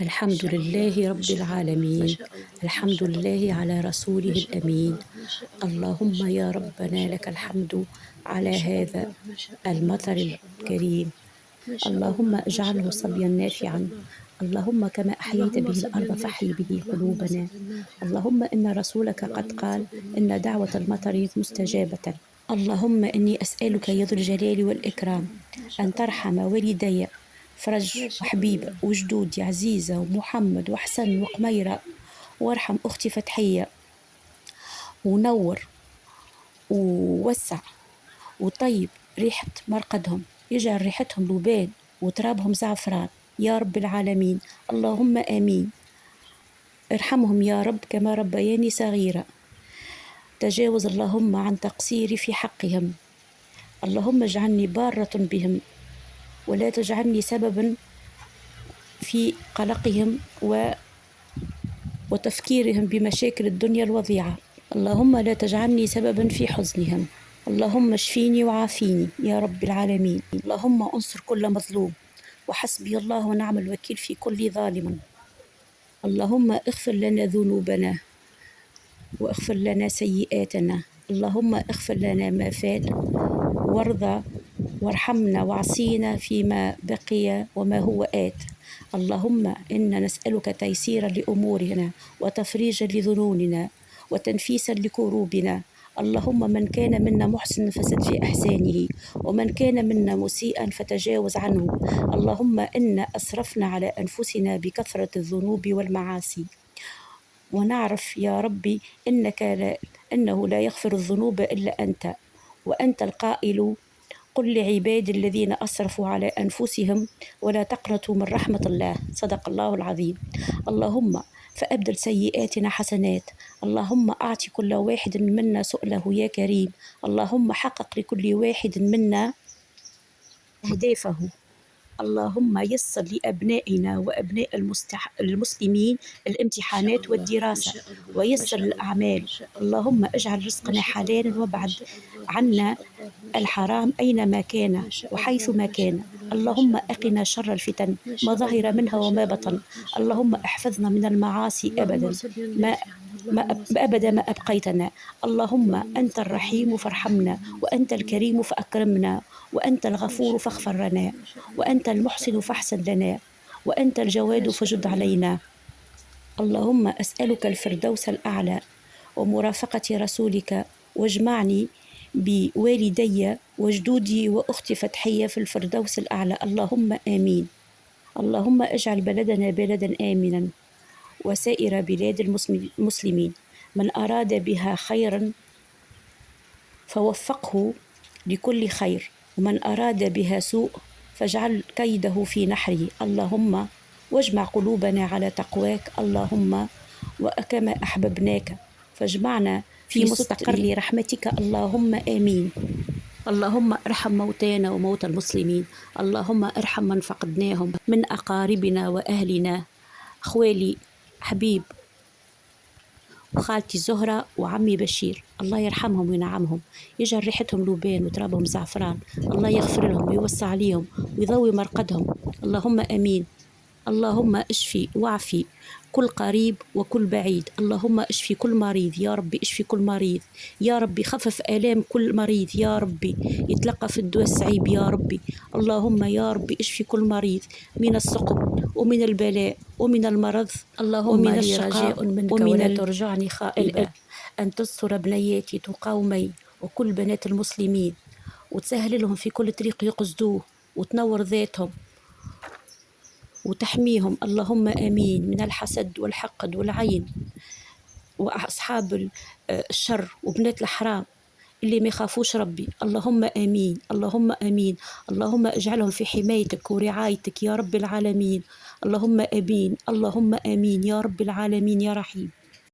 الحمد شاء الله، لله ما رب شاء الله، ما العالمين. شاء الله، ما الحمد شاء الله، لله على ما رسوله شاء الأمين. الله، ما شاء الله، ما اللهم شاء يا الله، ما ربنا شاء لك الله، الحمد على ما شاء هذا الله، ما شاء الله، ما المطر شاء الله، الكريم. ما شاء اللهم الله، ما اجعله شاء الله، صبيا ما شاء نافعا. الله. اللهم كما أحييت اللهم به صبيا الأرض فاحيي نافعا، به اللهم قلوبنا. صبيا نافعا، اللهم إن رسولك قد اللهم قال صبيا إن نافعا، دعوة اللهم المطر صبيا مستجابة. نافعا. اللهم إني ما أسألك يا شاء ذو الله، الجلال ما شاء والإكرام الله، ما أن شاء الله، ترحم والدي فرج ما شاء وحبيب الله. وجدودي عزيزة ومحمد وحسن وقميرة، وارحم أختي فتحية، ونور ووسع وطيب ريحة مرقدهم، يجعل ريحتهم لبان وترابهم زعفران يا رب العالمين. اللهم آمين. ارحمهم يا رب كما ربياني صغيرة. تجاوز اللهم عن تقصيري في حقهم. اللهم اجعلني بارة بهم ولا تجعلني سببا في قلقهم وتفكيرهم بمشاكل الدنيا الوضيعة. اللهم لا تجعلني سببا في حزنهم. اللهم اشفيني وعافيني يا رب العالمين. اللهم انصر كل مظلوم، وحسبي الله ونعم الوكيل في كل ظالم. اللهم اغفر لنا ذنوبنا واغفر لنا سيئاتنا. اللهم اغفر لنا ما فات وارضى وارحمنا وعصينا فيما بقي وما هو آت. اللهم إنا نسألك تيسيرا لأمورنا وتفريجا لذنوننا وتنفيسا لكروبنا. اللهم من كان منا محسن فزد في إحسانه، ومن كان منا مسيئا فتجاوز عنه. اللهم إنا أسرفنا على أنفسنا بكثرة الذنوب والمعاصي، ونعرف يا ربي أنه لا يغفر الذنوب إلا أنت، وأنت القائل قل لعبادي الذين أسرفوا على أنفسهم ولا تقنطوا من رحمة الله. صدق الله العظيم. اللهم فأبدل سيئاتنا حسنات. اللهم أعطي كل واحد منا سؤله يا كريم. اللهم حقق لكل واحد منا أهدافه. اللهم يسر لأبنائنا وأبناء المسلمين ما شاء الامتحانات الله، ما والدراسة، شاء الله، ما ويسر شاء الله، الأعمال. ما شاء الله، اللهم اجعل ما رزقنا شاء حلالا الله، ما وابعد شاء الله، ما عنا شاء الله، ما شاء الحرام الله، أينما كان ما شاء الله، وحيثما ما شاء كان. الله، ما اللهم شاء الله، أقنا شر الفتن ما ما شاء ظهر الله، منها ما وما شاء بطن. الله، ما شاء اللهم الله. احفظنا من المعاصي اللهم أبدا صل ما نافعا، ما اللهم صل أبدا ما نافعا، أبقيتنا. اللهم اللهم أنت صل الرحيم نافعا، فارحمنا، اللهم وأنت صل الكريم نافعا. فأكرمنا، وأنت ما الغفور شاء فاغفر الله، لنا، ما شاء الله، وأنت ما شاء المحسن الله، فاحسن لنا، وأنت ما الجواد شاء فجد الله. علينا. اللهم أسألك الفردوس الأعلى ومرافقة رسولك، واجمعني بوالدي وجدودي وأختي فتحية في الفردوس الأعلى. اللهم آمين. اللهم اجعل بلدنا بلدا آمنا وسائر بلاد المسلمين. من أراد بها خيرا فوفقه لكل خير، ومن أراد بها سوء فاجعل كيده في نحره. اللهم واجمع قلوبنا على تقواك. اللهم وكما أحببناك فاجمعنا في مستقر رحمتك. اللهم آمين. اللهم ارحم موتانا وموتى المسلمين. اللهم ارحم من فقدناهم من أقاربنا وأهلنا، أخوالي حبيب وخالتي زهرة وعمي بشير، الله يرحمهم وينعمهم، يجعل ريحتهم لبان وترابهم زعفران. الله يغفر لهم ويوسع عليهم ويضوي مرقدهم. اللهم آمين. اللهم اشفي واعفي كل قريب وكل بعيد. اللهم اشفي كل مريض يا ربي، اشفي كل مريض يا ربي، خفف آلام كل مريض يا ربي، يتلقى في الدواء الصعيب يا ربي. اللهم يا ربي اشفي كل مريض من السقم ومن البلاء ومن المرض. اللهم ومن لي الشقاء رجاء منك ومن ولا ترجعني خائبة، أن تستر بنياتي وقومي وكل بنات المسلمين، وتسهل لهم في كل طريق يقصدوه، وتنور ذاتهم وتحميهم. اللهم آمين من الحسد والحقد والعين وأصحاب الشر وبنات الحرام اللي ما يخافوش ربي. اللهم آمين. اللهم آمين. اللهم اجعلهم في حمايتك ورعايتك يا رب العالمين. اللهم آمين. اللهم آمين يا رب العالمين يا رحيم.